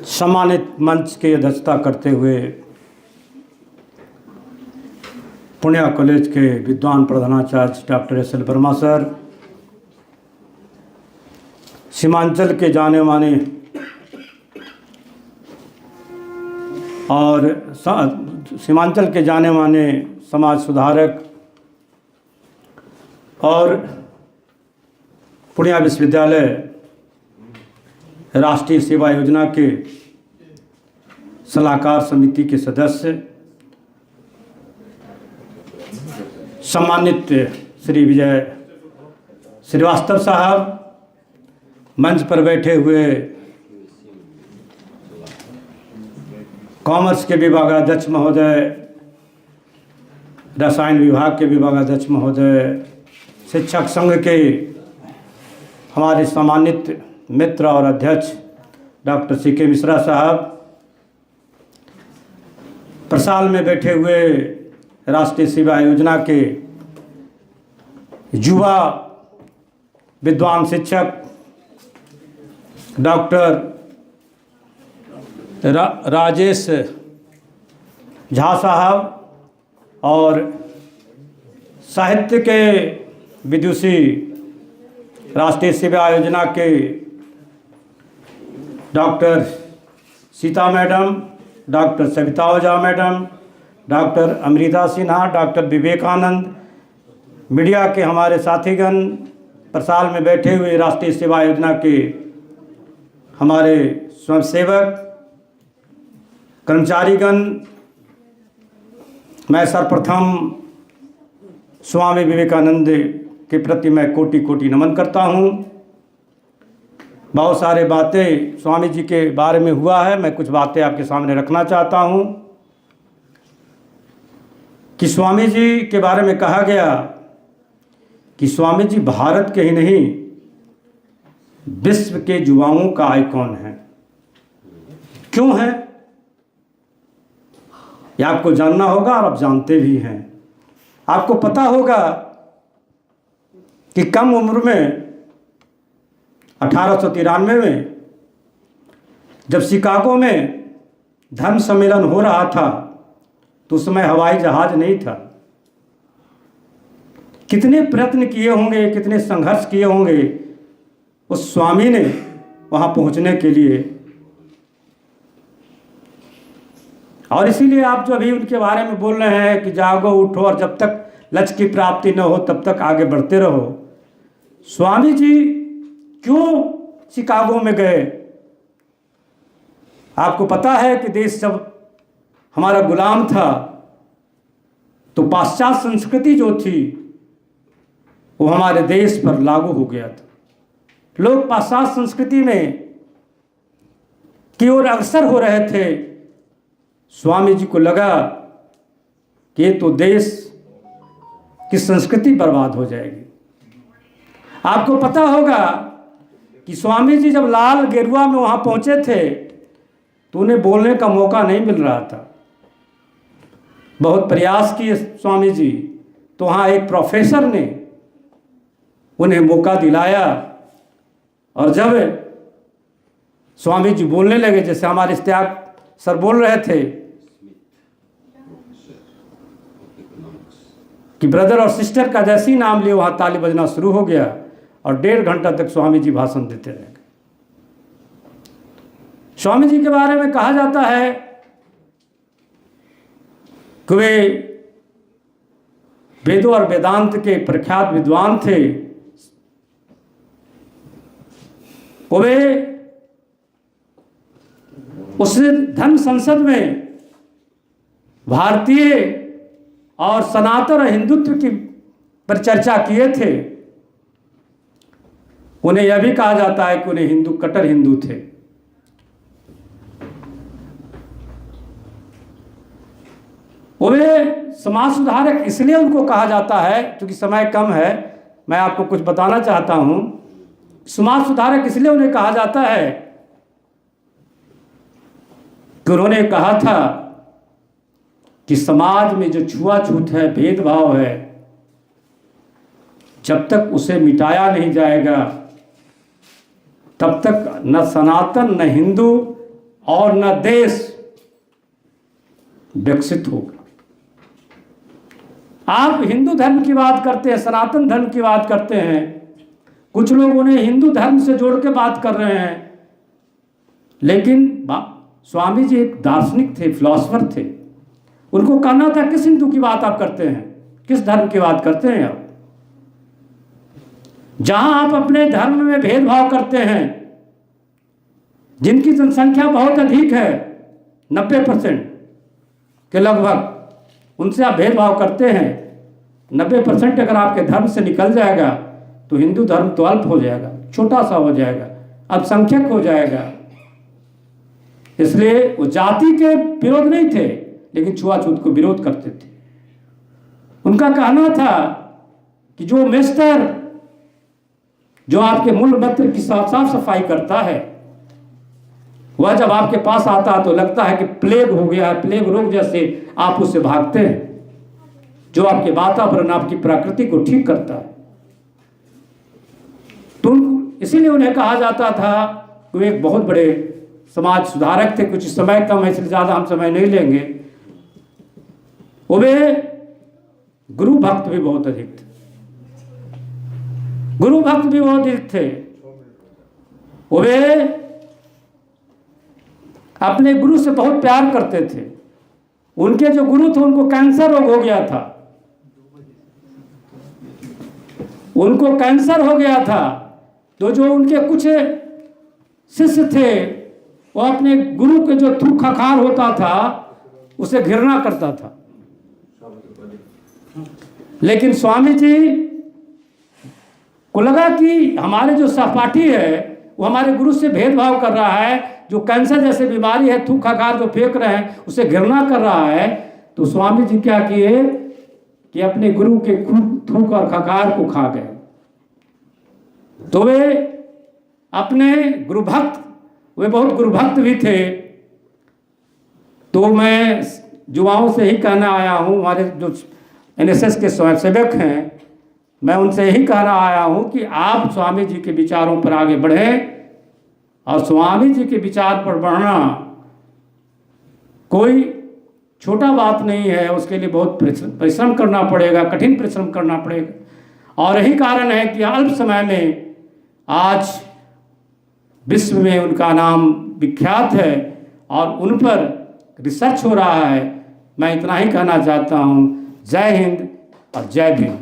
सम्मानित मंच की अध्यक्षता करते हुए पुण्या कॉलेज के विद्वान प्रधानाचार्य doctor S L Verma sir, Seemanchal के जाने माने और सीमांचल के जाने माने समाज सुधारक और पुण्या विश्वविद्यालय राष्ट्रीय सेवा योजना के सलाहकार समिति के सदस्य, सम्मानित श्री विजय श्रीवास्तव साहब, मंच पर बैठे हुए कॉमर्स के विभागाध्यक्ष महोदय, रसायन विभाग के विभागाध्यक्ष महोदय, शिक्षक संघ के हमारे सम्मानित मित्र और अध्यक्ष डॉक्टर सी के मिश्रा साहब, प्रसाल में बैठे हुए राष्ट्रीय सेवा योजना के युवा विद्वान शिक्षक डॉक्टर राजेश झा साहब और साहित्य के विदुषी राष्ट्रीय सेवा योजना के doctor Sita madam, doctor Savita Ojha madam, doctor Amrita Sinha, doctor Vivekanand, media के हमारे साथीगण, प्रसाल में बैठे हुए राष्ट्रीय सेवा योजना के हमारे स्वयंसेवक, कर्मचारीगण, मैं सर्वप्रथम स्वामी विवेकानंद के प्रति मैं कोटि कोटि नमन करता हूँ। बहुत सारे बातें स्वामी जी के बारे में हुआ है, मैं कुछ बातें आपके सामने रखना चाहता हूँ कि स्वामी जी के बारे में कहा गया कि स्वामी जी भारत के ही नहीं विश्व के युवाओं का आइकॉन है। क्यों है यह आपको जानना होगा और आप जानते भी हैं। आपको पता होगा कि कम उम्र में 1893 में जब शिकागो में धर्म सम्मेलन हो रहा था तो उस समय हवाई जहाज नहीं था। कितने प्रयत्न किए होंगे, कितने संघर्ष किए होंगे उस स्वामी ने वहां पहुंचने के लिए। और इसीलिए आप जो अभी उनके बारे में बोल रहे हैं कि जागो उठो और जब तक लक्ष्य की प्राप्ति न हो तब तक आगे बढ़ते रहो। स्वामी जी क्यों शिकागो में गए? आपको पता है कि देश जब हमारा गुलाम था तो पाश्चात्य संस्कृति जो थी वो हमारे देश पर लागू हो गया था। लोग पाश्चात्य संस्कृति में की ओर अग्रसर हो रहे थे। स्वामी जी को लगा कि ये तो देश की संस्कृति बर्बाद हो जाएगी। आपको पता होगा कि स्वामी जी जब लाल गेरुआ में वहाँ पहुँचे थे तो उन्हें बोलने का मौका नहीं मिल रहा था। बहुत प्रयास किए स्वामी जी, तो वहाँ एक प्रोफेसर ने उन्हें मौका दिलाया और जब स्वामी जी बोलने लगे, जैसे हमारे इश्तियाक सर बोल रहे थे कि ब्रदर और सिस्टर का जैसे ही नाम लिए वहाँ ताली बजना शुरू हो गया और 1.5 घंटा तक स्वामी जी भाषण देते रहे। स्वामी जी के बारे में कहा जाता है कि वे वेदों और वेदांत के प्रख्यात विद्वान थे। वे उस धर्म संसद में भारतीय और सनातन हिंदुत्व की पर चर्चा किए थे। उन्हें यह भी कहा जाता है कि उन्हें हिंदू कट्टर हिंदू थे। वे समाज सुधारक इसलिए उनको कहा जाता है, क्योंकि समय कम है, मैं आपको कुछ बताना चाहता हूं। समाज सुधारक इसलिए उन्हें कहा जाता है कि उन्होंने कहा था कि समाज में जो छुआछूत है, भेदभाव है, जब तक उसे मिटाया नहीं जाएगा तब तक न सनातन, न हिंदू, और न देश विकसित होगा। आप हिंदू धर्म की बात करते हैं, सनातन धर्म की बात करते हैं, कुछ लोग उन्हें हिंदू धर्म से जोड़ के बात कर रहे हैं, लेकिन स्वामी जी एक दार्शनिक थे, फिलॉसफर थे। उनको कहना था किस हिंदू की बात आप करते हैं, किस धर्म की बात करते हैं आप? जहां आप अपने धर्म में भेदभाव करते हैं, जिनकी जनसंख्या बहुत अधिक है, 90% के लगभग, उनसे आप भेदभाव करते हैं। 90% अगर आपके धर्म से निकल जाएगा तो हिंदू धर्म तो अल्प हो जाएगा, छोटा सा हो जाएगा, अल्पसंख्यक हो जाएगा। इसलिए वो जाति के विरोध नहीं थे, लेकिन छुआछूत को विरोध करते थे। उनका कहना था कि जो मिस्टर जो आपके मूल मंत्र की साफ सफाई करता है, वह जब आपके पास आता है तो लगता है कि प्लेग हो गया है, प्लेग रोग जैसे आप उससे भागते हैं। जो आपके वातावरण, आपकी प्रकृति को ठीक करता है। तो इसीलिए उन्हें कहा जाता था कि वे एक बहुत बड़े समाज सुधारक थे। कुछ समय कम है, इसलिए ज़्यादा हम समय नहीं लेंगे। वे गुरु भक्त भी बहुत अधिक थे, गुरु भक्त भी बहुत अधिक थे। वे अपने गुरु से बहुत प्यार करते थे। उनके जो गुरु थे उनको कैंसर रोग हो गया था, उनको कैंसर हो गया था। तो जो उनके कुछ शिष्य थे, वो अपने गुरु के जो थूक खखार होता था उसे घृणा करता था। लेकिन स्वामी जी को लगा कि हमारे जो सहपाठी है वो हमारे गुरु से भेदभाव कर रहा है, जो कैंसर जैसे बीमारी है, थूक खखार जो फेंक रहे हैं उसे घृणा कर रहा है। तो स्वामी जी क्या किए कि अपने गुरु के थूक और खखार को खा गए। तो वे अपने गुरु भक्त, वे बहुत गुरु भक्त भी थे। तो मैं युवाओं से ही कहना आया हूँ, हमारे जो NSS के स्वयंसेवक हैं, मैं उनसे यही कहना आया हूँ कि आप स्वामी जी के विचारों पर आगे बढ़ें। और स्वामी जी के विचार पर बढ़ना कोई छोटा बात नहीं है, उसके लिए बहुत परिश्रम करना पड़ेगा, कठिन परिश्रम करना पड़ेगा। और यही कारण है कि अल्प समय में आज विश्व में उनका नाम विख्यात है और उन पर रिसर्च हो रहा है। मैं इतना ही कहना चाहता हूँ। जय हिंद और जय भीम।